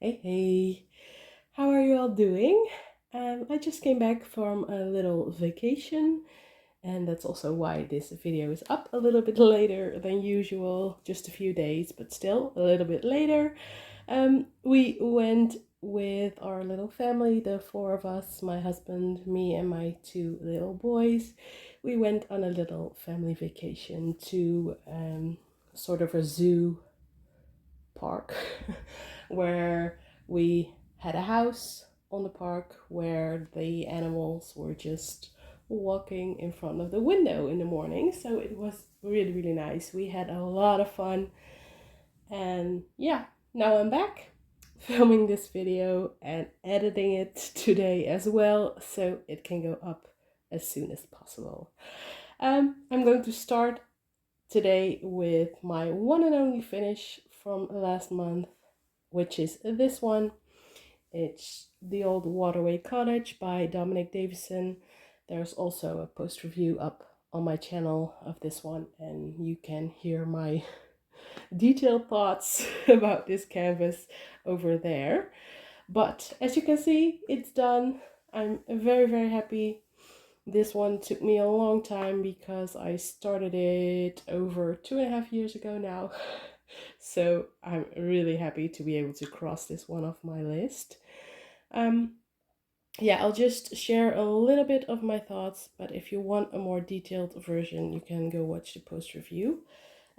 Hey, how are you all doing? I just came back from a little vacation, and that's also why this video is up a little bit later than usual, just a few days, but still a little bit later. We went with our little family, the four of us, my husband, me, and my two little boys. We went on a little family vacation to sort of a zoo park where we had a house on the park where the animals were just walking in front of the window in the morning. So it was really nice. We had a lot of fun. And yeah, now I'm back filming this video and editing it today as well, so it can go up as soon as possible. I'm going to start today with my one and only finish from last month, which is this one. It's the old Waterway Cottage by Dominic Davison. There's also a post review up on my channel of this one, and you can hear my detailed thoughts about this canvas over there. But as you can see, it's done. I'm very happy. This one took me a long time because I started it over 2.5 years ago now. So I'm really happy to be able to cross this one off my list. Yeah, I'll just share a little bit of my thoughts, but if you want a more detailed version, you can go watch the post review.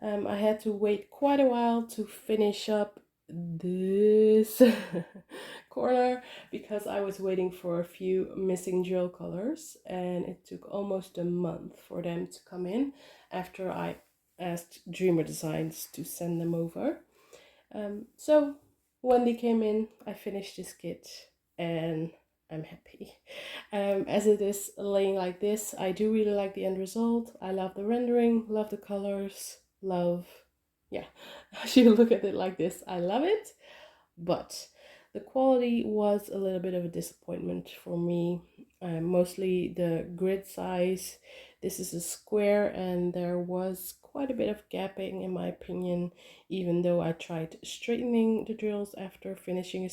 I had to wait quite a while to finish up this corner because I was waiting for a few missing gel colors, and it took almost a month for them to come in after I asked Dreamer Designs to send them over. So when they came in, I finished this kit and I'm happy. As it is laying like this, I do really like the end result. I love the rendering, love the colors, love, yeah, as you look at it like this, I love it. But the quality was a little bit of a disappointment for me. Mostly the grid size. This is a square and there was quite a bit of gapping in my opinion, even though I tried straightening the drills after finishing a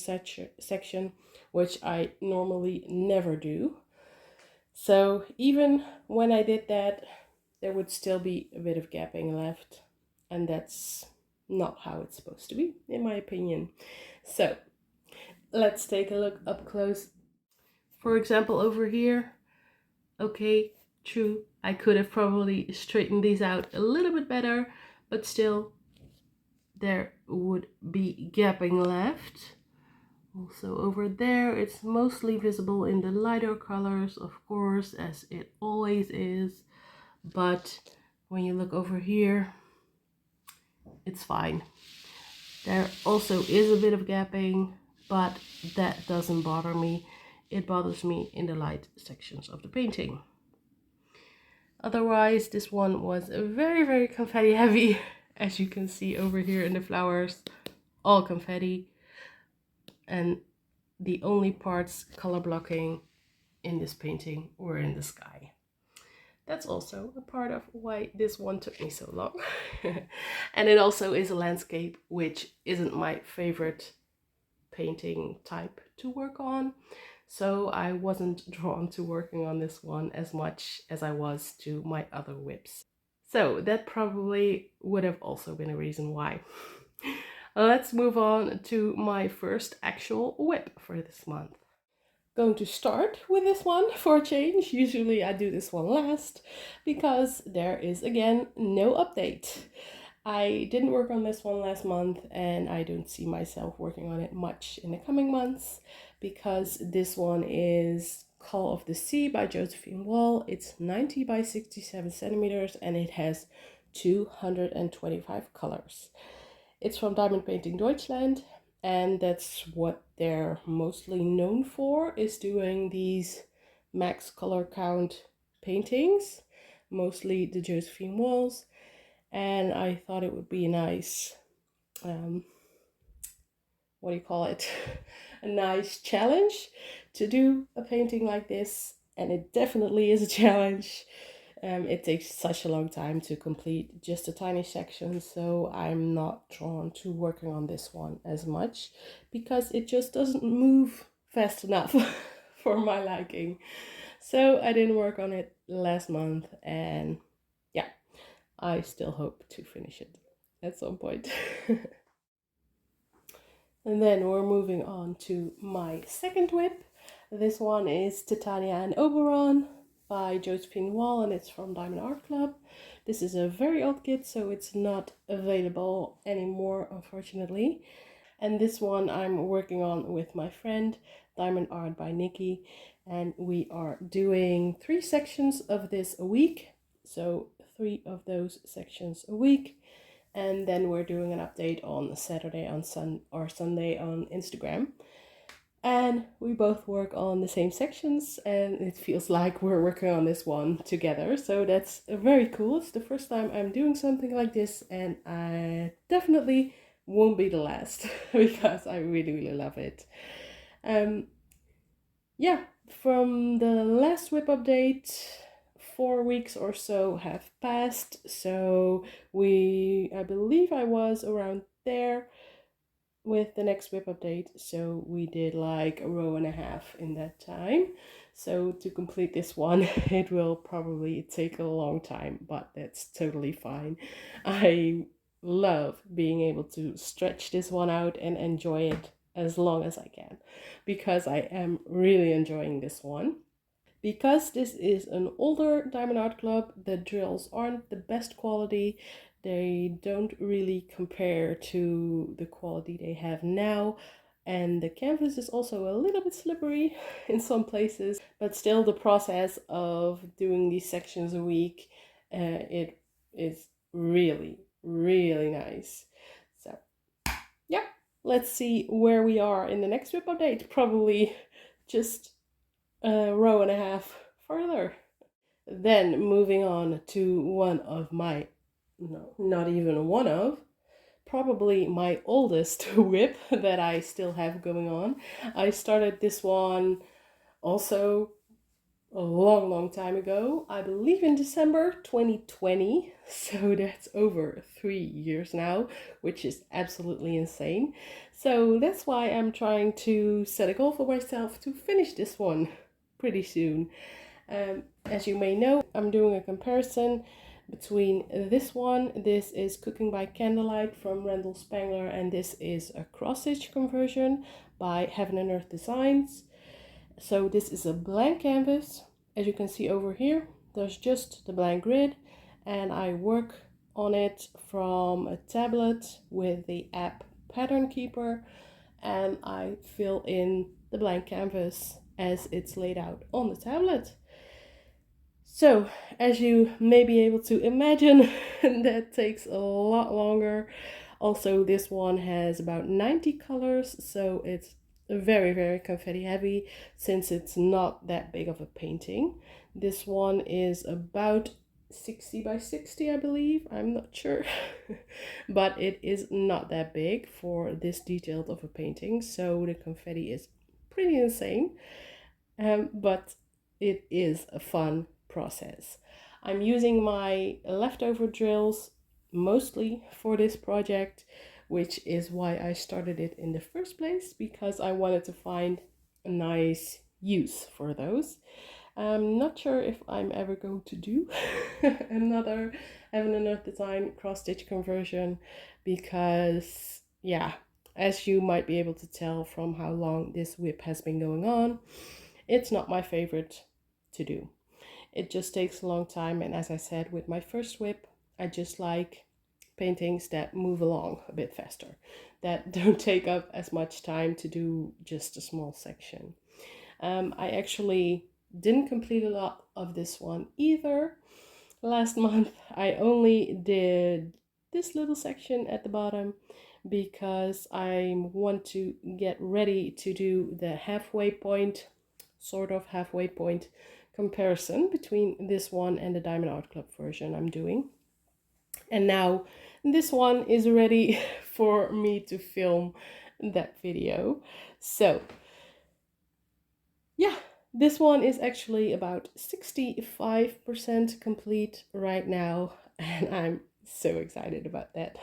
section, which I normally never do. So even when I did that, there would still be a bit of gapping left, and that's not how it's supposed to be, in my opinion. So let's take a look up close. For example, over here, okay, true, I could have probably straightened these out a little bit better, but still there would be gapping left. Also over there, it's mostly visible in the lighter colors, of course, as it always is. But when you look over here, it's fine. There also is a bit of gapping, but that doesn't bother me. It bothers me in the light sections of the painting. Otherwise, this one was very confetti heavy, as you can see over here in the flowers, all confetti. And the only parts color blocking in this painting were in the sky. That's also a part of why this one took me so long. And it also is a landscape, which isn't my favorite painting type to work on. So I wasn't drawn to working on this one as much as I was to my other WIPs. So that probably would have also been a reason why. Let's move on to my first actual WIP for this month. Going to start with this one for a change. Usually I do this one last because there is again no update. I didn't work on this one last month and I don't see myself working on it much in the coming months because this one is Call of the Sea by Josephine Wall. It's 90 by 67 centimeters and it has 225 colors. It's from Diamond Painting Deutschland, and that's what they're mostly known for, is doing these max color count paintings, mostly the Josephine Walls. And I thought it would be a nice, what do you call it, a nice challenge to do a painting like this, and it definitely is a challenge. It takes such a long time to complete just a tiny section, so I'm not drawn to working on this one as much because it just doesn't move fast enough for my liking. So I didn't work on it last month, and yeah, I still hope to finish it at some point. And then we're moving on to my second WIP. This one is Titania and Oberon by Josephine Wall, and it's from Diamond Art Club. This is a very old kit, so it's not available anymore, unfortunately. And this one I'm working on with my friend, Diamond Art by Nikki, and we are doing 3 sections of this a week. So 3 of those sections a week. And then we're doing an update on Saturday on Sunday on Instagram. And we both work on the same sections, and it feels like we're working on this one together. So that's very cool. It's the first time I'm doing something like this, and I definitely won't be the last because I really, really love it. Yeah, from the last WIP update, 4 weeks or so have passed. So I believe I was around there with the next WIP update. So we did like a row and a half in that time. So to complete this one, it will probably take a long time, but that's totally fine. I love being able to stretch this one out and enjoy it as long as I can, because I am really enjoying this one. Because this is an older Diamond Art Club, the drills aren't the best quality. They don't really compare to the quality they have now. And the canvas is also a little bit slippery in some places, but still the process of doing these sections a week, it is really, really nice. So yeah, let's see where we are in the next WIP update. Probably just a row and a half further. Then moving on to one of my, no, not even one of, probably my oldest WIP that I still have going on. I started this one also a long, long time ago. I believe in December 2020. So that's over 3 years now, which is absolutely insane. So that's why I'm trying to set a goal for myself to finish this one pretty soon. As you may know, I'm doing a comparison between this one. This is Cooking by Candlelight from Randall Spangler, and this is a cross-stitch conversion by Heaven and Earth Designs. So this is a blank canvas. As you can see over here, there's just the blank grid, and I work on it from a tablet with the app Pattern Keeper, and I fill in the blank canvas as it's laid out on the tablet. So, as you may be able to imagine, that takes a lot longer. Also, this one has about 90 colors, so it's very, very confetti heavy since it's not that big of a painting. This one is about 60 by 60, I believe. I'm not sure. But it is not that big for this detailed of a painting, so the confetti is pretty insane. But it is a fun process. I'm using my leftover drills mostly for this project, which is why I started it in the first place, because I wanted to find a nice use for those. I'm not sure if I'm ever going to do another Heaven and Earth Design cross-stitch conversion, because yeah, as you might be able to tell from how long this WIP has been going on, it's not my favorite to do. It just takes a long time, and as I said with my first WIP, I just like paintings that move along a bit faster, that don't take up as much time to do just a small section. I actually didn't complete a lot of this one either. Last month I only did this little section at the bottom because I want to get ready to do the halfway point, sort of halfway point comparison between this one and the Diamond Art Club version I'm doing. And now this one is ready for me to film that video. So yeah, This one is actually about 65% complete right now, and I'm so excited about that.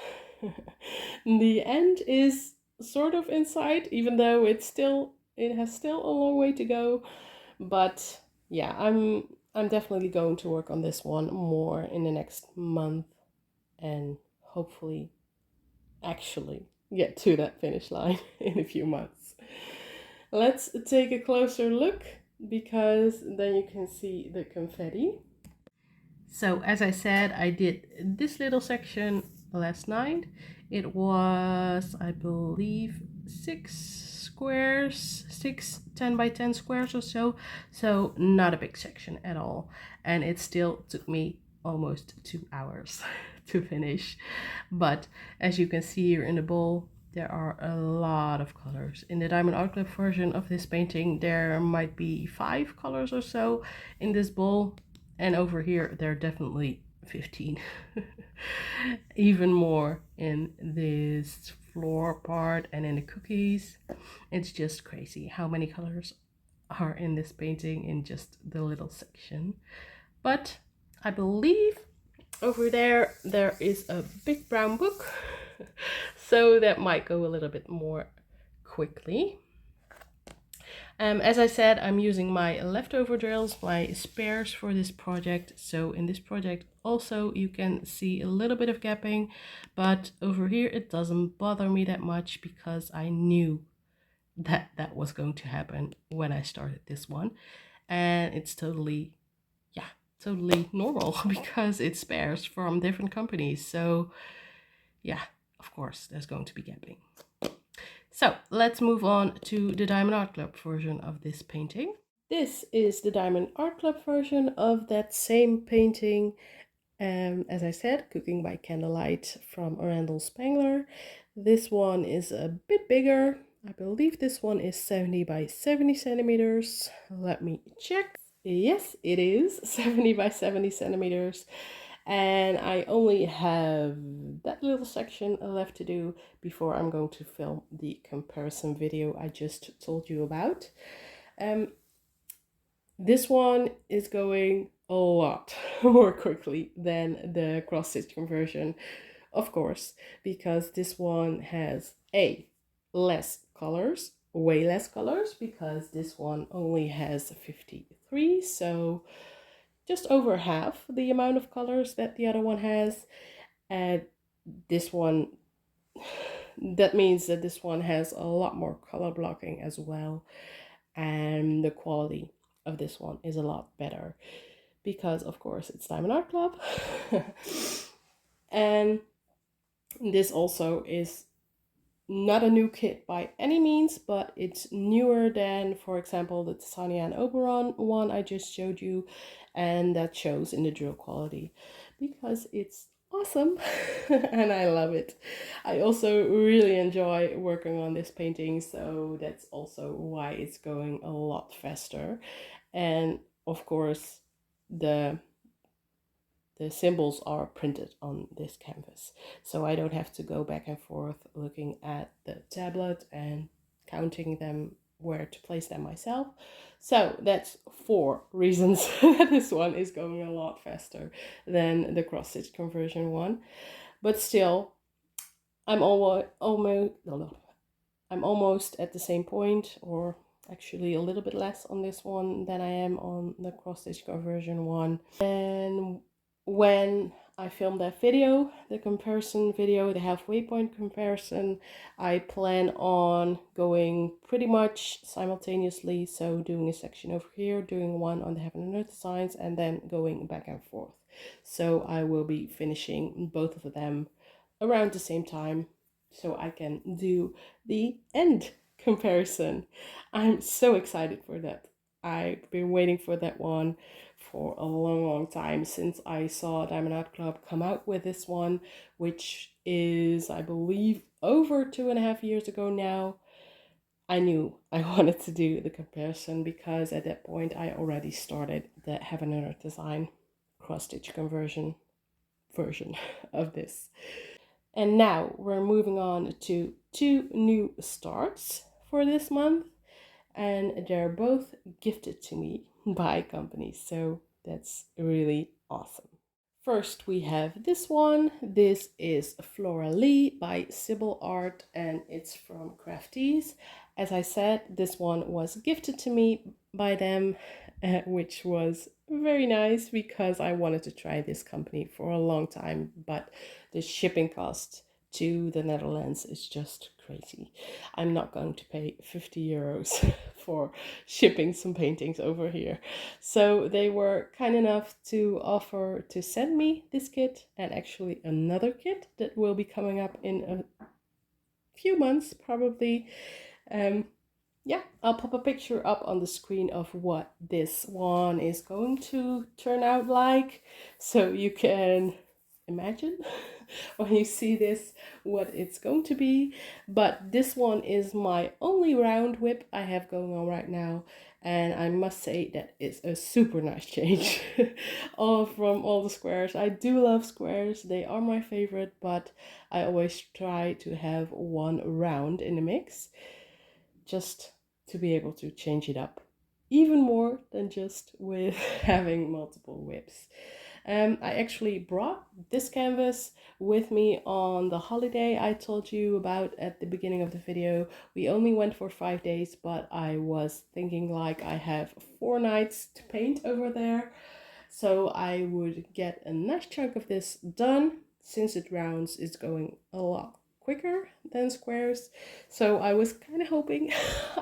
The end is sort of in sight, even though it has still a long way to go. But yeah, I'm definitely going to work on this one more in the next month and hopefully actually get to that finish line in a few months. Let's take a closer look because then you can see the confetti. So as I said, I did this little section last night. It was, I believe, 6 squares, 6 10 by 10 squares or so. So not a big section at all. And it still took me almost 2 hours to finish. But as you can see here in the bowl, there are a lot of colors. In the Diamond Art Club version of this painting, there might be 5 colors or so in this bowl. And over here, there are definitely 15. Even more in this floor part and in the cookies. It's just crazy how many colors are in this painting in just the little section. But I believe over there is a big brown book. So that might go a little bit more quickly. As I said, I'm using my leftover drills, my spares for this project. So in this project also you can see a little bit of gapping, but over here it doesn't bother me that much because I knew that that was going to happen when I started this one. And it's totally, yeah, totally normal because it's spares from different companies. So yeah, of course there's going to be gapping. So let's move on to the Diamond Art Club version of this painting. This is the Diamond Art Club version of that same painting. As I said, Cooking by Candlelight from Randall Spangler. This one is a bit bigger. I believe this one is 70 by 70 centimeters. Let me check. Yes, it is 70 by 70 centimeters. And I only have that little section left to do before I'm going to film the comparison video I just told you about. This one is going a lot more quickly than the cross stitch conversion, of course, because this one has less colors, way less colors, because this one only has 53, so just over half the amount of colors that the other one has. And this one, that means that this one has a lot more color blocking as well, and the quality of this one is a lot better because of course it's Diamond Art Club. And this also is not a new kit by any means, but it's newer than, for example, the Titania and Oberon one I just showed you, and that shows in the drill quality because it's awesome. And I love it. I also really enjoy working on this painting, so that's also why it's going a lot faster. And of course the symbols are printed on this canvas, so I don't have to go back and forth looking at the tablet and counting them where to place them myself. So that's 4 reasons that this one is going a lot faster than the cross stitch conversion one. But still, I'm almost at the same point, or actually a little bit less on this one than I am on the cross stitch conversion one. And when I filmed that video, the comparison video, the halfway point comparison, I plan on going pretty much simultaneously. So doing a section over here, doing one on the Heaven and Earth designs, and then going back and forth. So I will be finishing both of them around the same time so I can do the end comparison. I'm so excited for that. I've been waiting for that one for a long time since I saw Diamond Art Club come out with this one, which is, I believe, over 2.5 years ago now. I knew I wanted to do the comparison because at that point I already started the Heaven and Earth design cross stitch conversion version of this. And now we're moving on to 2 new starts for this month. and they're both gifted to me by companies, so that's really awesome. First we have this one. This is Floral Art by Floral Art, and it's from Crafties. As I said, this one was gifted to me by them, which was very nice because I wanted to try this company for a long time, but the shipping cost to the Netherlands is just crazy. I'm not going to pay 50 euros for shipping some paintings over here. So they were kind enough to offer to send me this kit and actually another kit that will be coming up in a few months probably. Yeah, I'll pop a picture up on the screen of what this one is going to turn out like, so you can imagine when you see this what it's going to be. But this one is my only round WIP I have going on right now, and I must say that it's a super nice change from all the squares. I do love squares, they are my favorite, but I always try to have one round in the mix, just to be able to change it up even more than just with having multiple WIPs. I actually brought this canvas with me on the holiday I told you about at the beginning of the video. We only went for 5 days, but I was thinking like I have 4 nights to paint over there, so I would get a nice chunk of this done. Since it rounds, it's going a lot quicker than squares, so I was kind of hoping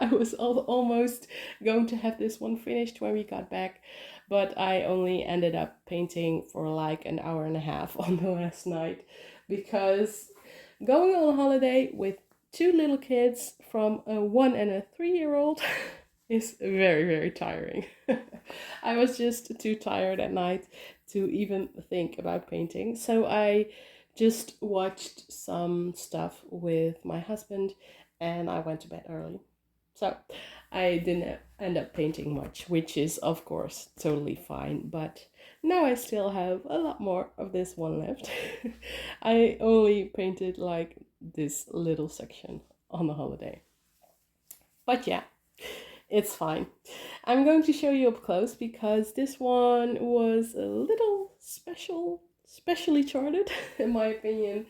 I was almost going to have this one finished when we got back, but I only ended up painting for like an hour and a half on the last night, because going on a holiday with 2 little kids from a 1 and a 3-year-old is very, very tiring. I was just too tired at night to even think about painting, so I just watched some stuff with my husband and I went to bed early. So I didn't end up painting much, which is of course totally fine, but now I still have a lot more of this one left. I only painted like this little section on the holiday. But yeah, it's fine. I'm going to show you up close because this one was a little specially charted in my opinion.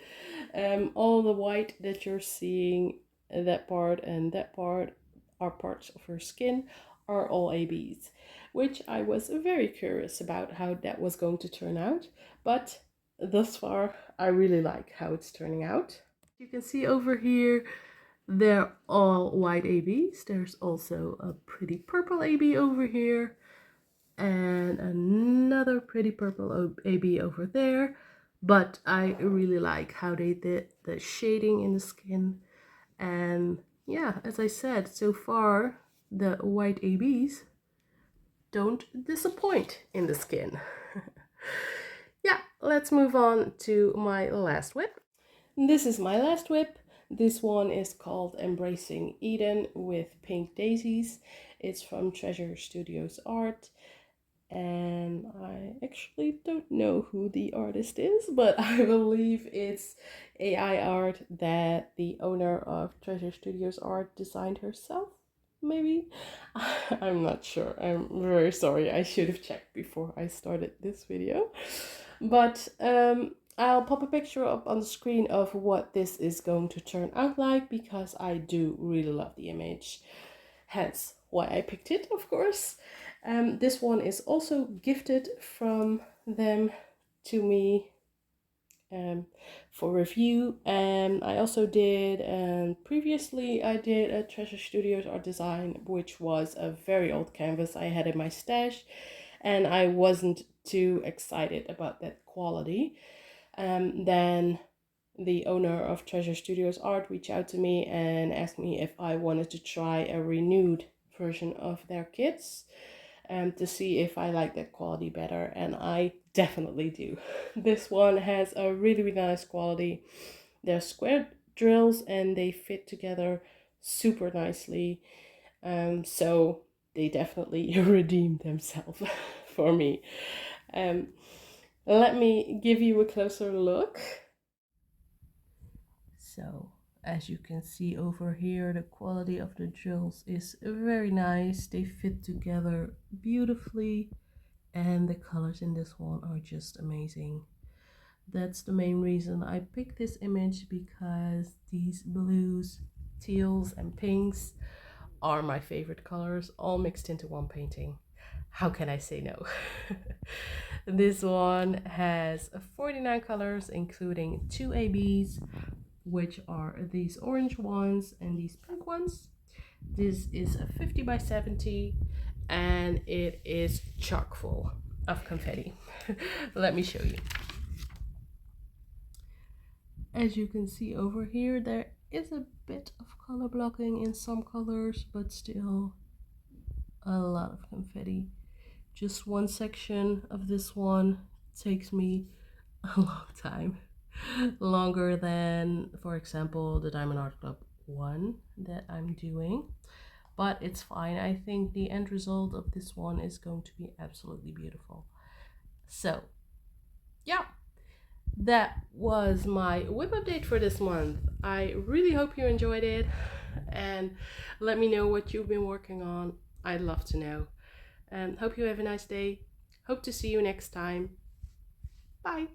All the white that you're seeing, that part and that part, are parts of her skin, are all ABs, which I was very curious about how that was going to turn out, but thus far I really like how it's turning out. You can see over here they're all white ABs. There's also a pretty purple AB over here and another pretty purple AB over there. But I really like how they did the shading in the skin. And yeah, as I said, so far the white ABs don't disappoint in the skin. Yeah, let's move on to my last WIP. This is my last WIP. This one is called Embracing Eden with Pink Daisies. It's from Treasure Studios Art, and I actually don't know who the artist is, but I believe it's AI art that the owner of Treasure Studios Art designed herself, maybe? I'm not sure. I'm very sorry. I should have checked before I started this video. But I'll pop a picture up on the screen of what this is going to turn out like, because I do really love the image. Hence why I picked it, of course. This one is also gifted from them to me for review. And I also did, previously I did a Treasure Studios art design, which was a very old canvas I had in my stash, and I wasn't too excited about that quality. Then the owner of Treasure Studios Art reached out to me and asked me if I wanted to try a renewed version of their kits, to see if I like that quality better, and I definitely do. This one has a really, really nice quality. They're square drills and they fit together super nicely, so they definitely redeemed themselves for me. Let me give you a closer look. So As you can see over here, the quality of the drills is very nice. They fit together beautifully, and the colors in this one are just amazing. That's the main reason I picked this image, because these blues, teals, and pinks are my favorite colors, all mixed into one painting. How can I say no? This one has 49 colors, including 2 ABs, which are these orange ones and these pink ones. This is a 50 by 70, and it is chock full of confetti. Let me show you. As you can see over here, there is a bit of color blocking in some colors, but still a lot of confetti. Just one section of this one takes me a long time. Longer than, for example, the Diamond Art Club one that I'm doing. But it's fine. I think the end result of this one is going to be absolutely beautiful. So, yeah. That was my WIP update for this month. I really hope you enjoyed it, and let me know what you've been working on. I'd love to know. And hope you have a nice day. Hope to see you next time. Bye.